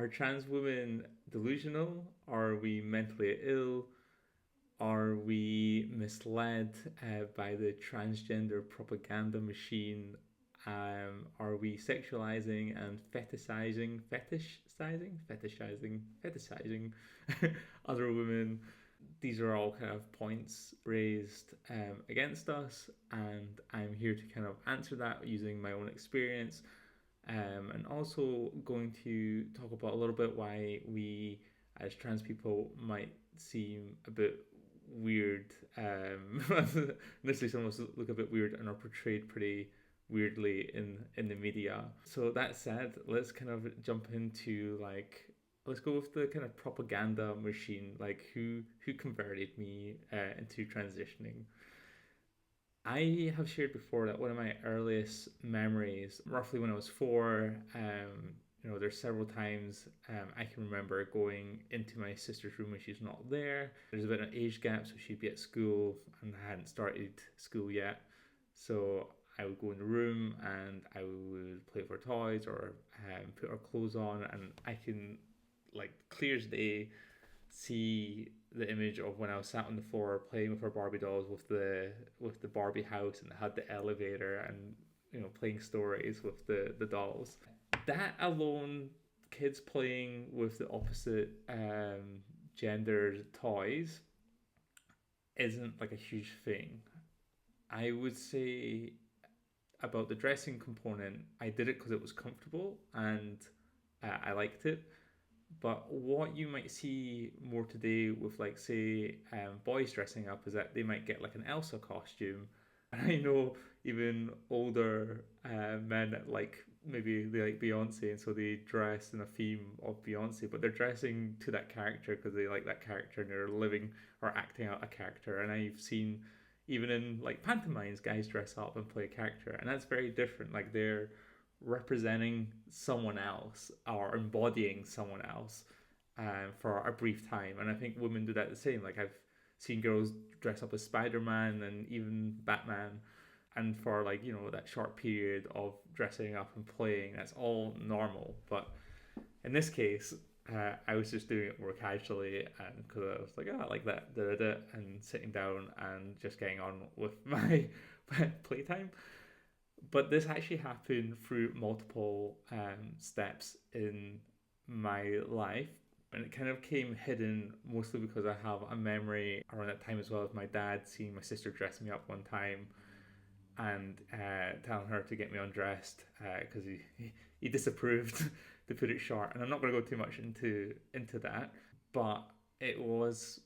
Are trans women delusional? Are we mentally ill? Are we misled by the transgender propaganda machine? Are we sexualizing and fetishizing other women? These are all kind of points raised against us, and I'm here to kind of answer that using my own experience, and also going to talk about a little bit why we, as trans people, might seem a bit weird. Initially, some of us look a bit weird and are portrayed pretty weirdly in the media. So that said, let's kind of jump into like let's go with the kind of propaganda machine. Like who converted me into transitioning. I have shared before that one of my earliest memories, roughly when I was four, there's several times I can remember going into my sister's room when she's not there. There's a bit of an age gap, so she'd be at school and I hadn't started school yet. So I would go in the room and I would play with her toys or put her clothes on, and I can, like, clear as day, see the image of when I was sat on the floor playing with our Barbie dolls with the Barbie house, and it had the elevator, and playing stories with the dolls. That alone, kids playing with the opposite gendered toys, isn't like a huge thing. I would say about the dressing component, I did it because it was comfortable and I liked it. But what you might see more today with, like, say, boys dressing up is that they might get like an Elsa costume. And I know even older men that, like, maybe they like Beyonce, and so they dress in a theme of Beyonce, but they're dressing to that character because they like that character and they're living or acting out a character. And I've seen even in like pantomimes, guys dress up and play a character, and that's very different. Like, they're representing someone else or embodying someone else for a brief time. And I think women do that the same. Like, I've seen girls dress up as Spider-Man and even Batman, and for, like, that short period of dressing up and playing, that's all normal. But in this case, I was just doing it more casually, and because I was like, oh, I like that, and sitting down and just getting on with my playtime. But this actually happened through multiple steps in my life. And it kind of came hidden mostly because I have a memory around that time as well of my dad seeing my sister dress me up one time and telling her to get me undressed because he disapproved, to put it short. And I'm not going to go too much into that, but it was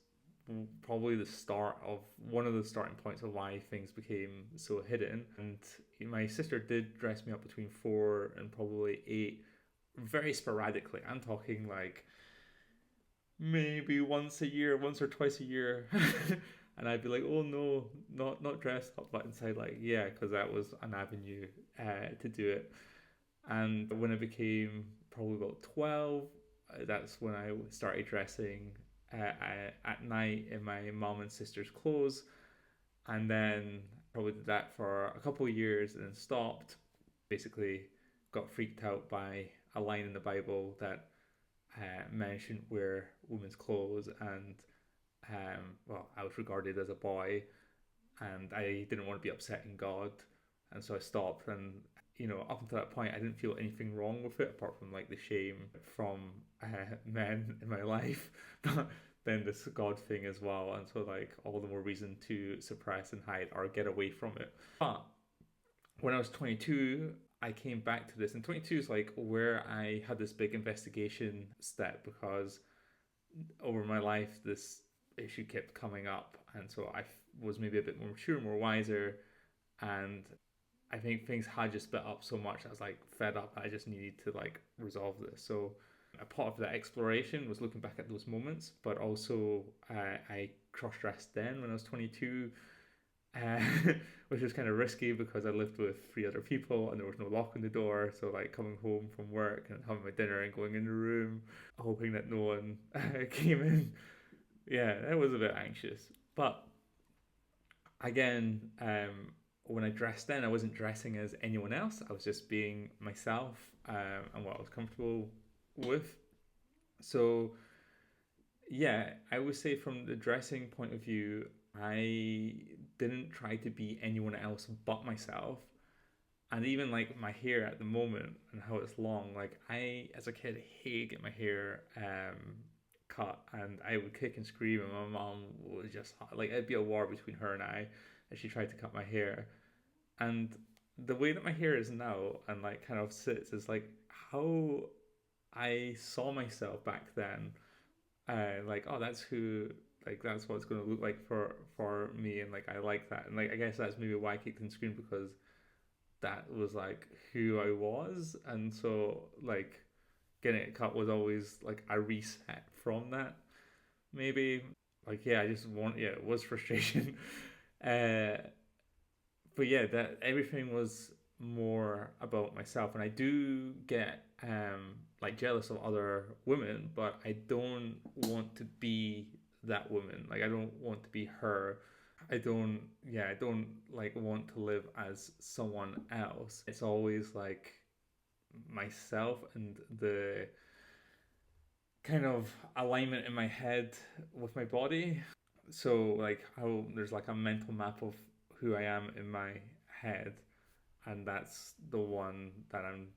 probably the start of one of the starting points of why things became so hidden. And my sister did dress me up between 4 and probably 8, very sporadically. I'm talking like maybe once a year, once or twice a year. And I'd be like, oh no, not dressed up, but inside, like, yeah, because that was an avenue to do it. And when I became probably about 12, that's when I started dressing at night in my mom and sister's clothes. And then probably did that for a couple of years and then stopped. Basically, got freaked out by a line in the Bible that men shouldn't wear women's clothes. And, well, I was regarded as a boy and I didn't want to be upsetting God. And so I stopped. And, up until that point, I didn't feel anything wrong with it apart from, like, the shame from men in my life. But then this God thing as well. And so, like, all the more reason to suppress and hide or get away from it. But when I was 22, I came back to this. And 22 is like where I had this big investigation step, because over my life, this issue kept coming up. And so I was maybe a bit more mature, more wiser. And I think things had just split up so much. I was like fed up. I just needed to, like, resolve this. So a part of that exploration was looking back at those moments, but also I cross-dressed then when I was 22, uh, which was kind of risky because I lived with 3 other people and there was no lock on the door. So, like, coming home from work and having my dinner and going in the room, hoping that no one came in. Yeah, that was a bit anxious. But again, when I dressed then, I wasn't dressing as anyone else. I was just being myself and what I was comfortable with. So yeah, I would say from the dressing point of view, I didn't try to be anyone else but myself. And even like my hair at the moment and how it's long, like I as a kid hated getting my hair cut, and I would kick and scream, and my mom was just like it'd be a war between her and I as she tried to cut my hair. And the way that my hair is now and like kind of sits is like how I saw myself back then. Like, oh, that's who, like that's what it's going to look like for me, and like I like that, and like I guess that's maybe why I kicked and screamed, because that was like who I was, and so like getting it cut was always like a reset from that. Maybe like yeah, I just want yeah, it was frustration. uh, but yeah, that everything was more about myself, and I do get like jealous of other women, but I don't want to be that woman. Like I don't want to be her. I don't like want to live as someone else. It's always like myself and the kind of alignment in my head with my body. So like how there's like a mental map of who I am in my head, and that's the one that I'm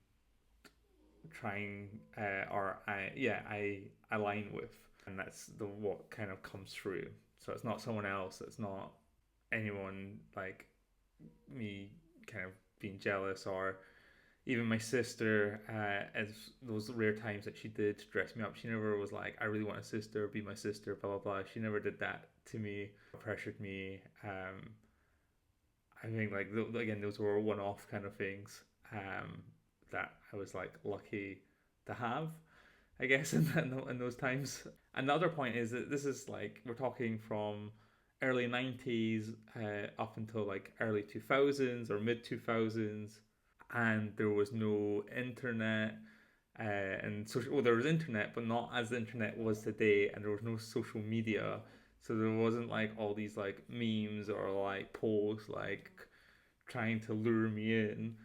trying or I align with, and that's the what kind of comes through. So it's not someone else. It's not anyone like me kind of being jealous, or even my sister, as those rare times that she did dress me up, she never was like, I really want a sister, be my sister, blah, blah, blah. She never did that to me, pressured me. I think, like, again, those were one off kind of things that I was like lucky to have, I guess, in those times. Another point is that this is like, we're talking from early 90s up until like early 2000s or mid 2000s, and there was no internet. And social, well, there was internet, but not as the internet was today, and there was no social media, so there wasn't like all these like memes or like posts like trying to lure me in.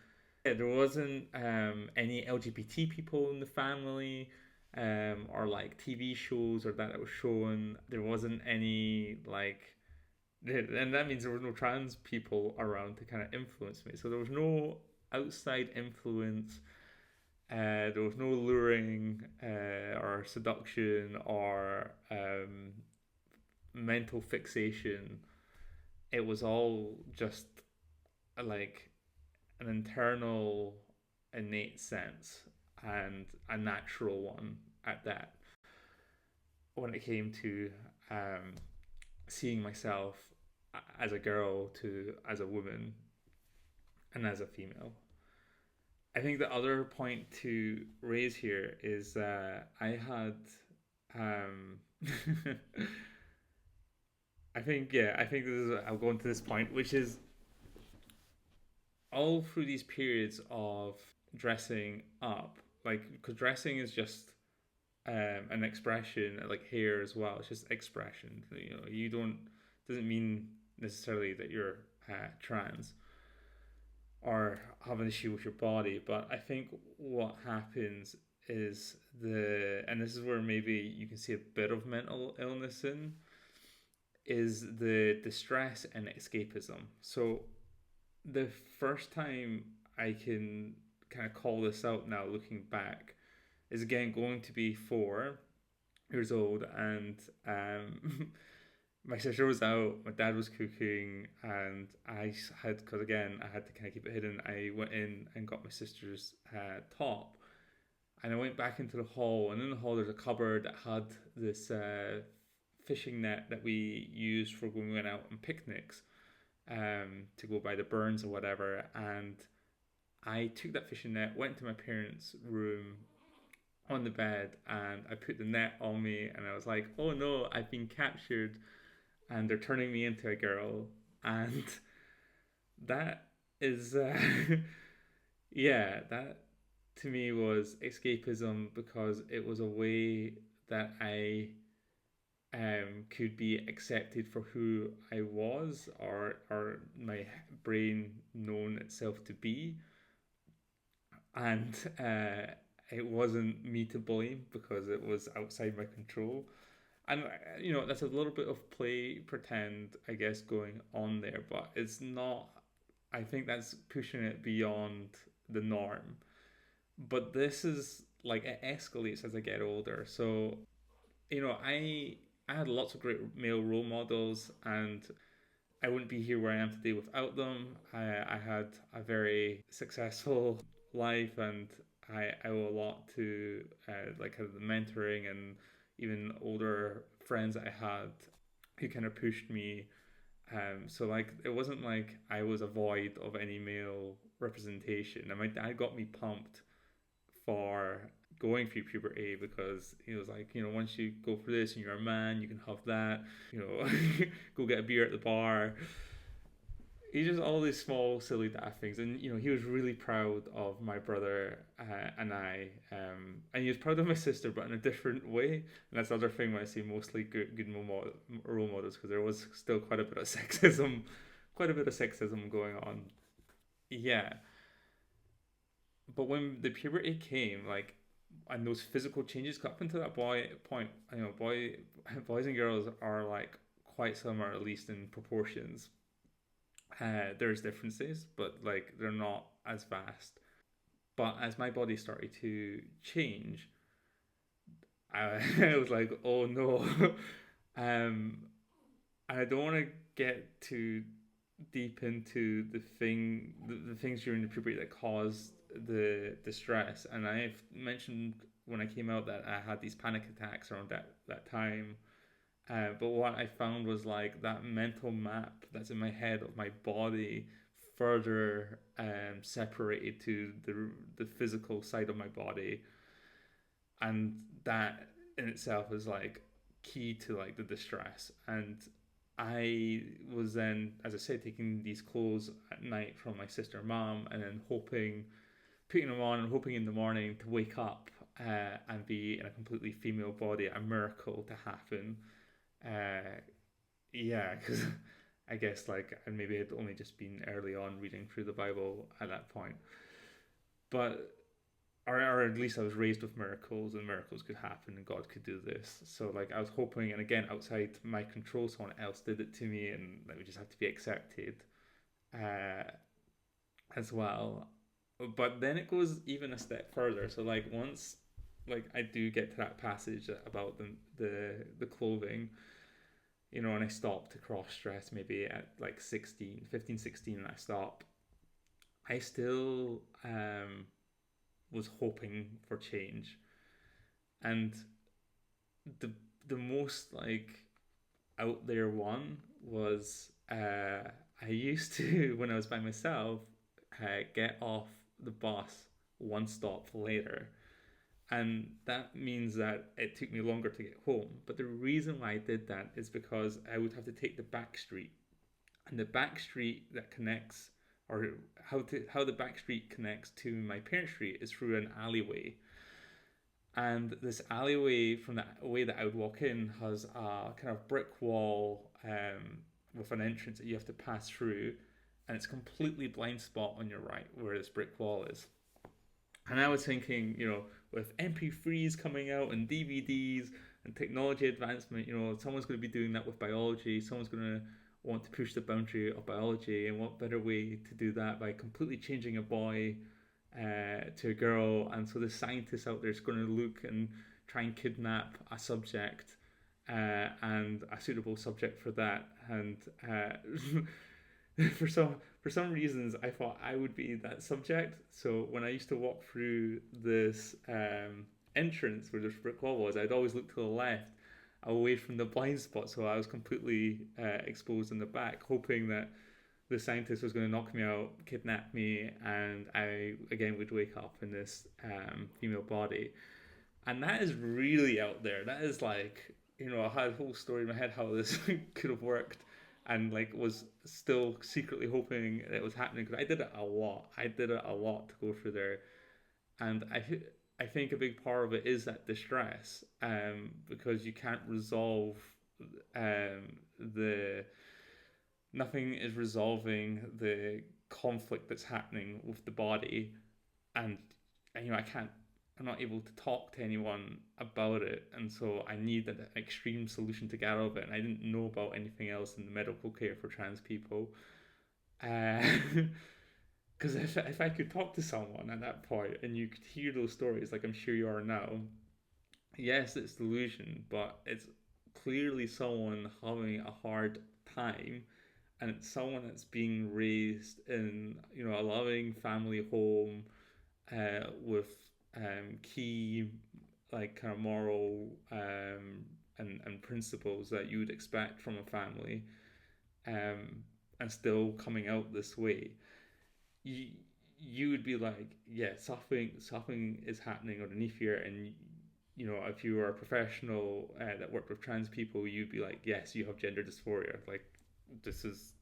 Yeah, there wasn't any LGBT people in the family, or like TV shows or that was shown. There wasn't any like, and that means there was no trans people around to kind of influence me. So there was no outside influence. There was no luring or seduction or mental fixation. It was all just like an internal, innate sense, and a natural one at that. When it came to um, seeing myself as a girl to as a woman and as a female. I think the other point to raise here is I had um I think this is I'll go into this point, which is all through these periods of dressing up, like because dressing is just an expression, like hair as well. It's just expression. You know, you don't doesn't mean necessarily that you're trans or have an issue with your body. But I think what happens is and this is where maybe you can see a bit of mental illness in, is the distress and escapism. So the first time I can kind of call this out now looking back is again going to be 4 years old, and my sister was out, my dad was cooking, and I had, because again I had to kind of keep it hidden, I went in and got my sister's top, and I went back into the hall, and in the hall there's a cupboard that had this fishing net that we used for when we went out on picnics, to go by the burns or whatever, and I took that fishing net, went to my parents' room on the bed, and I put the net on me, and I was like, oh no, I've been captured and they're turning me into a girl. And that is yeah, that to me was escapism, because it was a way that I could be accepted for who I was, or my brain known itself to be. And it wasn't me to blame because it was outside my control. And that's a little bit of play pretend, I guess, going on there, but it's not. I think that's pushing it beyond the norm. But this is like it escalates as I get older. So I had lots of great male role models, and I wouldn't be here where I am today without them. I had a very successful life, and I owe a lot to like kind of the mentoring and even older friends that I had who kind of pushed me. So like it wasn't like I was a void of any male representation, and my dad got me pumped for going through puberty because he was like, once you go through this and you're a man, you can have that, you know, go get a beer at the bar. He just all these small silly daft things, and he was really proud of my brother and I, and he was proud of my sister, but in a different way. And that's the other thing when I see mostly good role models, because there was still quite a bit of sexism going on. Yeah, but when the puberty came, like, and those physical changes got up until that boy point, boys and girls are like quite similar, at least in proportions. There's differences, but like they're not as vast. But as my body started to change, I was like, oh no. um, and I don't want to get too deep into the things during the puberty that caused the stress. And I've mentioned when I came out that I had these panic attacks around that time. But what I found was like that mental map that's in my head of my body further separated to the physical side of my body, and that in itself is like key to like the distress. And I was then, as I said, taking these clothes at night from my sister and mom, and then putting them on and hoping in the morning to wake up and be in a completely female body, a miracle to happen. Uh, yeah, because I guess like, and maybe I'd only just been early on reading through the Bible at that point, but or at least I was raised with miracles, and miracles could happen and God could do this. So like I was hoping, and again outside my control, someone else did it to me, and that we just have to be accepted uh, as well. But then it goes even a step further. So like once like I do get to that passage about the clothing, and I stop to cross stress maybe at like 16, 15, 16, and I stop. I still was hoping for change. And the the most like out there one was I used to when I was by myself get off the bus one stop later, and that means that it took me longer to get home. But the reason why I did that is because I would have to take the back street, and the back street that connects, or how the back street connects to my parents' street is through an alleyway. And this alleyway from the way that I would walk in has a kind of brick wall with an entrance that you have to pass through, and it's completely blind spot on your right where this brick wall is. And I was thinking, with MP3s coming out and DVDs and technology advancement, someone's going to be doing that with biology. Someone's going to want to push the boundary of biology, and what better way to do that by completely changing a boy to a girl? And so the scientist out there is going to look and try and kidnap a subject and a suitable subject for that. And for some reasons, I thought I would be that subject. So when I used to walk through this entrance where this brick wall was, I'd always look to the left, away from the blind spot, so I was completely exposed in the back, hoping that the scientist was going to knock me out, kidnap me, and I again would wake up in this female body. And that is really out there. That is like, I had a whole story in my head how this could have worked, and like was still secretly hoping it was happening because I did it a lot. I did it a lot to go through there, and I think a big part of it is that distress, because you can't resolve the nothing is resolving the conflict that's happening with the body, and I can't I'm not able to talk to anyone about it, and so I need an extreme solution to get out of it. And I didn't know about anything else in the medical care for trans people. Because if I could talk to someone at that point and you could hear those stories, like I'm sure you are now, yes, it's delusion, but it's clearly someone having a hard time, and it's someone that's being raised in a loving family home with key like kind of moral and principles that you would expect from a family, um, and still coming out this way, you you would be like, yeah, something is happening underneath here, and if you were a professional that worked with trans people, you'd be like, yes, you have gender dysphoria. Like, this is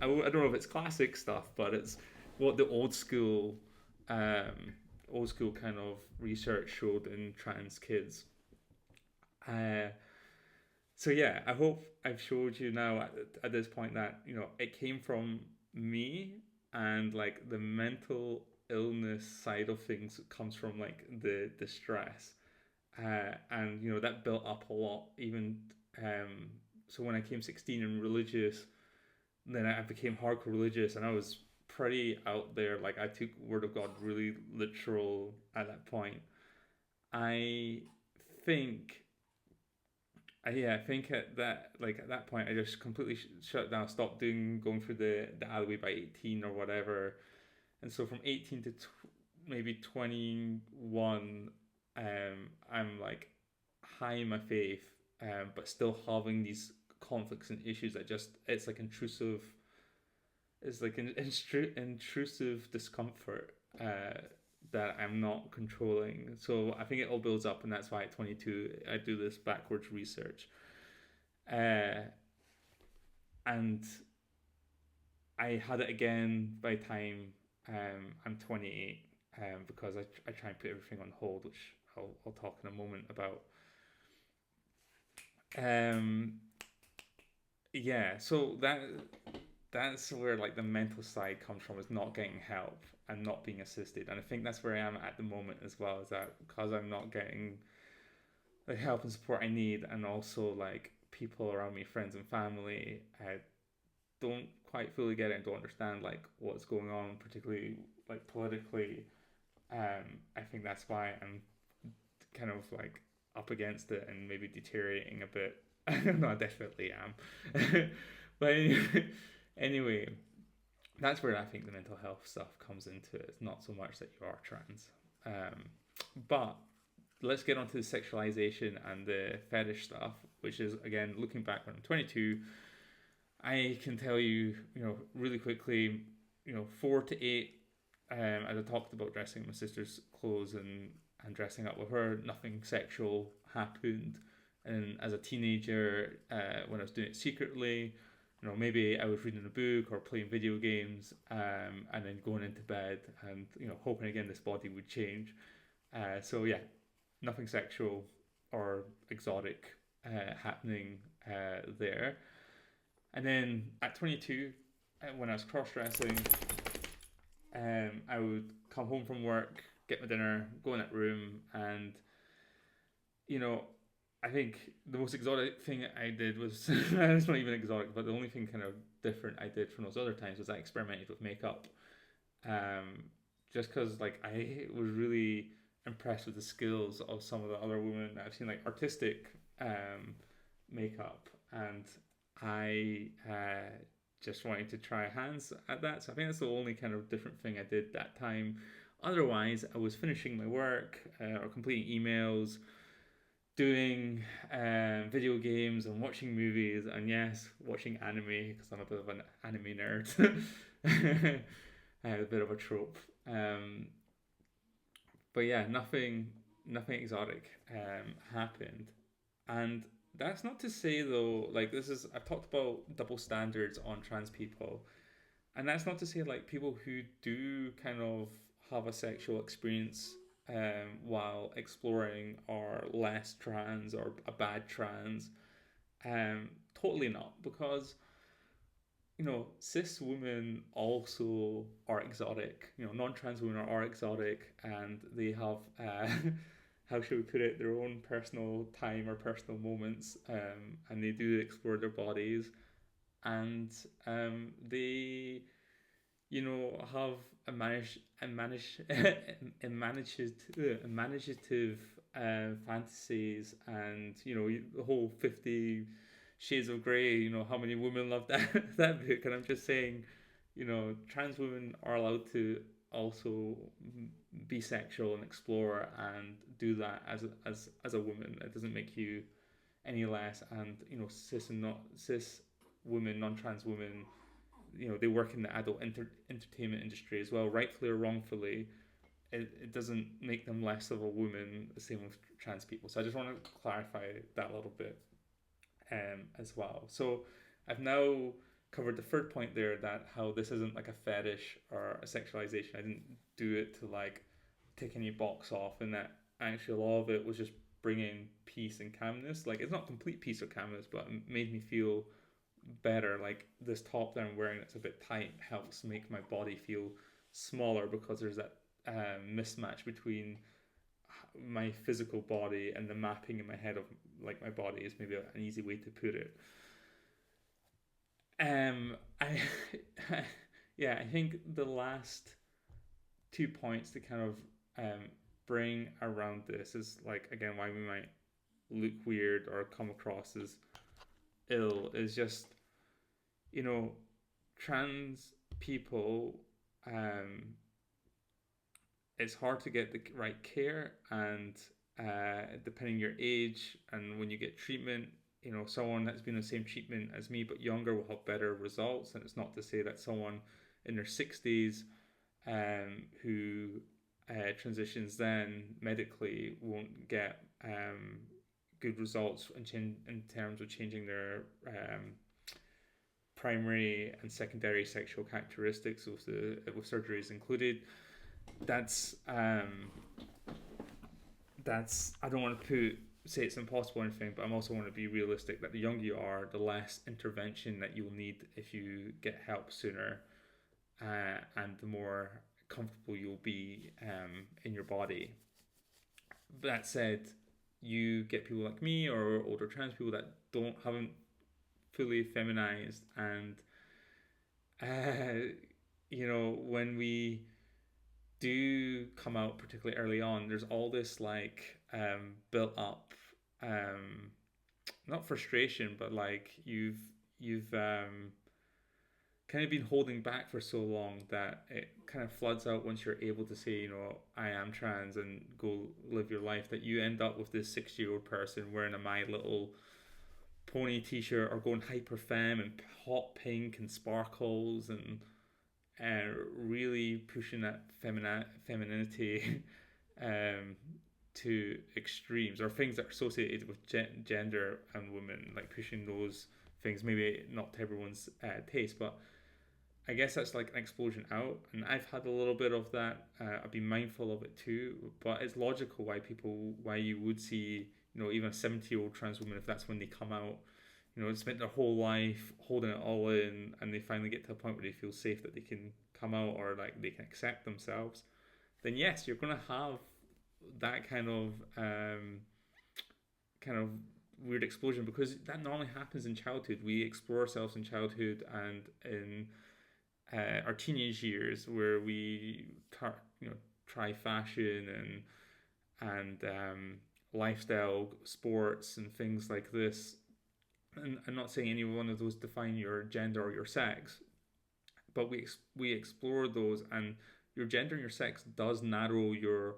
I don't know if it's classic stuff, but it's what the um, old school kind of research showed in trans kids. Uh, so yeah, I hope I've showed you now at this point that it came from me, and like the mental illness side of things comes from like the stress, and that built up a lot. Even so, when I came 16 and religious, then I became hardcore religious, and I was pretty out there. Like, I took Word of God really literal at that point. I think, yeah, I think at that point I just completely shut down, stopped going through the alleyway by 18 or whatever, and so from 18 to maybe 21, I'm like high in my faith, but still having these conflicts and issues that just it's like intrusive. It's like an intrusive discomfort that I'm not controlling. So I think it all builds up, and that's why at 22 I do this backwards research. Uh, and I had it again by the time I'm 28, because I try and put everything on hold, which I'll talk in a moment about. Um, yeah, so that's where like the mental side comes from, is not getting help and not being assisted, and I think that's where I am at the moment as well, is that because I'm not getting the help and support I need, and also like people around me, friends and family, don't quite fully get it and don't understand like what's going on, particularly like politically. I think that's why I'm kind of like up against it and maybe deteriorating a bit. No, I definitely am. But anyway, that's where I think the mental health stuff comes into it. It's not so much that you are trans. Um, but let's get onto the sexualization and the fetish stuff, which is, again, looking back when I'm 22, I can tell you, really quickly, 4 to 8, as I talked about dressing my sister's clothes and dressing up with her, nothing sexual happened. And as a teenager, when I was doing it secretly, maybe I was reading a book or playing video games, and then going into bed and, hoping again this body would change. So yeah, nothing sexual or exotic happening there. And then at 22, when I was cross dressing, I would come home from work, get my dinner, go in that room, and you know, I think the most exotic thing I did was it's not even exotic, but the only thing kind of different I did from those other times was I experimented with makeup. Um, just because like I was really impressed with the skills of some of the other women that I've seen, like artistic makeup, and I just wanted to try hands at that. So I think that's the only kind of different thing I did that time. Otherwise, I was finishing my work or completing emails, doing video games and watching movies, and yes, watching anime because I'm a bit of an anime nerd. A bit of a trope. But yeah, nothing exotic happened, and that's not to say though, like this is I've talked about double standards on trans people, and that's not to say like people who do kind of have a sexual experience while exploring are less trans or a bad trans. Totally not, because cis women also are exotic. Non-trans women are exotic, and they have, how should we put it, their own personal time or personal moments, and they do explore their bodies, and they, have imaginative fantasies, and the whole 50 Shades of Grey. How many women love that that book? And I'm just saying, trans women are allowed to also be sexual and explore and do that as a woman. It doesn't make you any less. And cis and not cis women, non-trans women, they work in the adult entertainment industry as well, rightfully or wrongfully. It doesn't make them less of a woman. The same with trans people. So I just want to clarify that a little bit, as well. So I've now covered the third point there, that how this isn't like a fetish or a sexualization. I didn't do it to like take any box off, and that actually a lot of it was just bringing peace and calmness. Like, it's not complete peace or calmness, but it made me feel better. Like, this top that I'm wearing that's a bit tight helps make my body feel smaller, because there's that mismatch between my physical body and the mapping in my head of like my body, is maybe an easy way to put it. I yeah, I think the last 2 points to kind of bring around this is, like, again, why we might look weird or come across as ill is just, you know trans people, it's hard to get the right care, and depending your age and when you get treatment, someone that's been on the same treatment as me but younger will have better results. And it's not to say that someone in their 60s, who transitions then medically, won't get good results in terms of changing their primary and secondary sexual characteristics with surgeries included. That's I don't want to say it's impossible or anything, but I also want to be realistic that the younger you are, the less intervention that you'll need if you get help sooner, and the more comfortable you'll be in your body. That said, you get people like me or older trans people that haven't fully feminized, and when we do come out particularly early on, there's all this like built up, not frustration, but like you've kind of been holding back for so long that it kind of floods out once you're able to say, I am trans, and go live your life, that you end up with this 6-year-old person wearing a My Little Pony t-shirt, or going hyper femme and hot pink and sparkles, and really pushing that femininity to extremes, or things that are associated with gender and women, like pushing those things, maybe not to everyone's taste, but I guess that's like an explosion out, and I've had a little bit of that. I've been mindful of it too, but it's logical why you would see, even a 70-year-old trans woman, if that's when they come out, spent their whole life holding it all in, and they finally get to a point where they feel safe that they can come out, or like they can accept themselves. Then yes, you're gonna have that kind of weird explosion, because that normally happens in childhood. We explore ourselves in childhood and in our teenage years, where we try fashion and lifestyle, sports, and things like this. And I'm not saying any one of those define your gender or your sex, but we explore those, and your gender and your sex does narrow your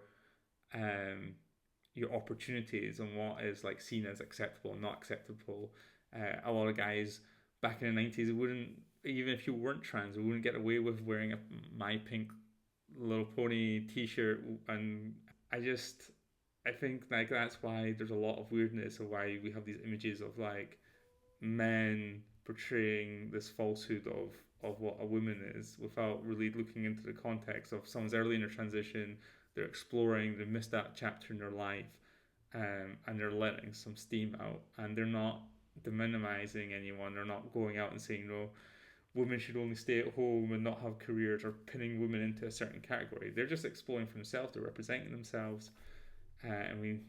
opportunities and what is like seen as acceptable and not acceptable. A lot of guys back in the 90s wouldn't, even if you weren't trans, wouldn't get away with wearing a My Pink Little Pony t-shirt. And I think like that's why there's a lot of weirdness of why we have these images of like men portraying this falsehood of what a woman is, without really looking into the context of someone's early in their transition, they're exploring, they missed that chapter in their life, and they're letting some steam out, and they're not demonizing anyone, they're not going out and saying, no, women should only stay at home and not have careers, or pinning women into a certain category. They're just exploring for themselves, they're representing themselves. And we,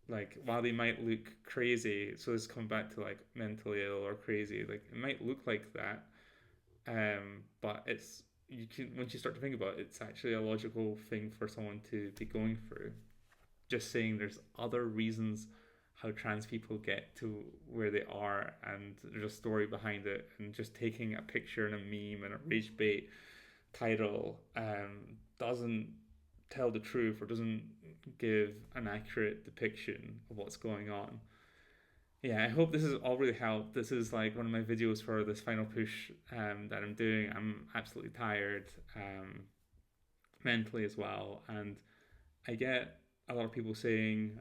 like, while they might look crazy, so this comes back to like mentally ill or crazy, like it might look like that, but it's, you can, once you start to think about it, it's actually a logical thing for someone to be going through. Just saying there's other reasons how trans people get to where they are, and there's a story behind it, and just taking a picture and a meme and a rage bait title doesn't tell the truth, or doesn't give an accurate depiction of what's going on. Yeah, I hope this has all really helped. This is like one of my videos for this final push that I'm doing. I'm absolutely tired, mentally as well, and I get a lot of people saying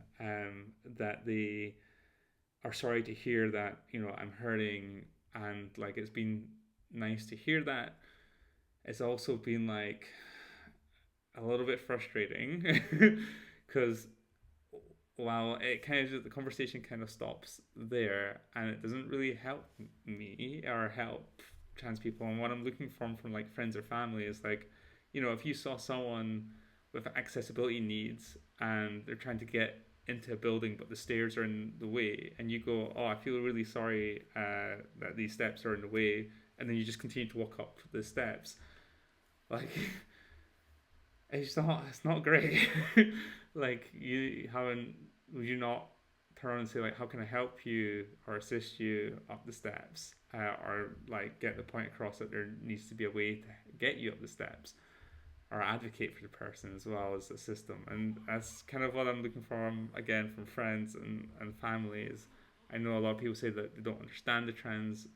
that they are sorry to hear that, you know, I'm hurting, and like it's been nice to hear that. It's also been like a little bit frustrating because while it kind of, the conversation kind of stops there, and it doesn't really help me or help trans people. And what I'm looking from like friends or family is like, you know, if you saw someone with accessibility needs and they're trying to get into a building but the stairs are in the way, and you go, oh, I feel really sorry that these steps are in the way, and then you just continue to walk up the steps, like it's not great. Like, you haven't, would you not turn around and say like, how can I help you or assist you up the steps, or like get the point across that there needs to be a way to get you up the steps, or advocate for the person as well as the system. And that's kind of what I'm looking for, again, from friends and family. Is, I know a lot of people say that they don't understand the trans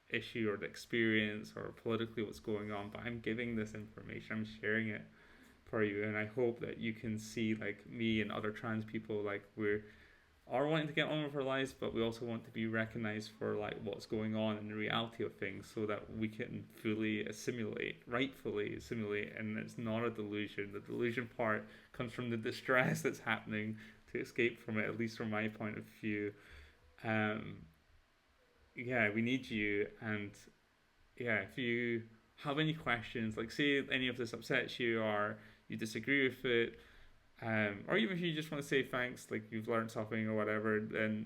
issue or the experience or politically what's going on, but I'm giving this information, I'm sharing it for you, and I hope that you can see, like me and other trans people, like we're are wanting to get on with our lives, but we also want to be recognized for like what's going on in the reality of things, so that we can fully assimilate, rightfully assimilate, and it's not a delusion. The delusion part comes from the distress that's happening to escape from it, at least from my point of view. Um, yeah, we need you, and yeah, if you have any questions, like say any of this upsets you or you disagree with it, or even if you just want to say thanks, like you've learned something or whatever, then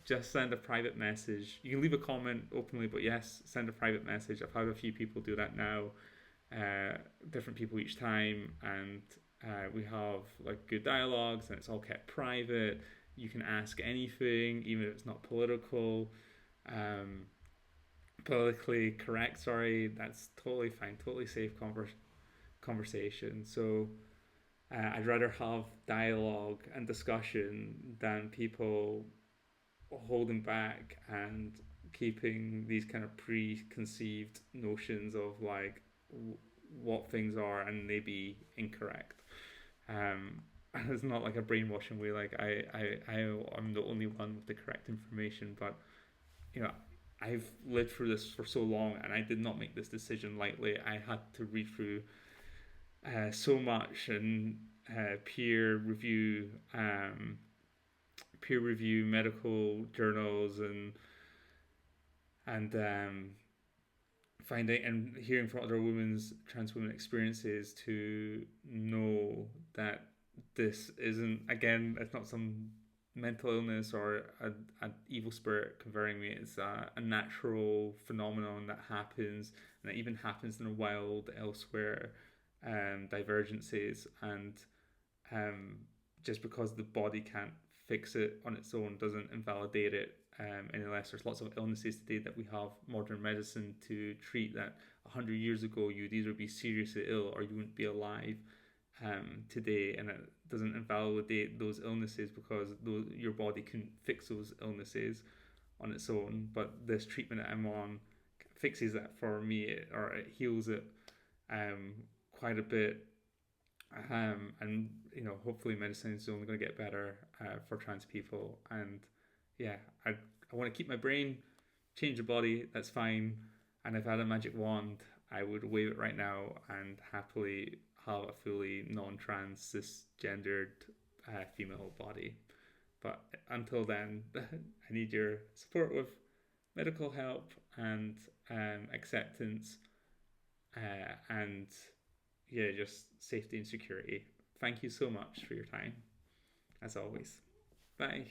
just send a private message. You can leave a comment openly, but yes, send a private message. I've had a few people do that now, different people each time, and we have like good dialogues, and it's all kept private. You can ask anything, even if it's not political. Um, Politically correct, sorry, that's totally fine, totally safe conversation. So I'd rather have dialogue and discussion than people holding back and keeping these kind of preconceived notions of like what things are, and they be incorrect. And it's not like a brainwashing way, like I'm the only one with the correct information, but you know, I've lived through this for so long, and I did not make this decision lightly. I had to read through so much, and peer review, medical journals, and finding and hearing from other trans women experiences, to know that this isn't, again, it's not some mental illness or a evil spirit converting me. It's a natural phenomenon that happens, and that even happens in the wild elsewhere. Divergences, and um, just because the body can't fix it on its own doesn't invalidate it any less. There's lots of illnesses today that we have modern medicine to treat, that 100 years ago you'd either be seriously ill or you wouldn't be alive today, and it doesn't invalidate those illnesses because your body couldn't fix those illnesses on its own. But this treatment that I'm on fixes that for me, or it heals it quite a bit. And you know, hopefully medicine is only going to get better for trans people. And yeah, I want to keep my brain, change the body, that's fine. And if I had a magic wand, I would wave it right now and happily have a fully non-trans cisgendered female body. But until then, I need your support with medical help and acceptance, and yeah, just safety and security. Thank you so much for your time, as always. Bye.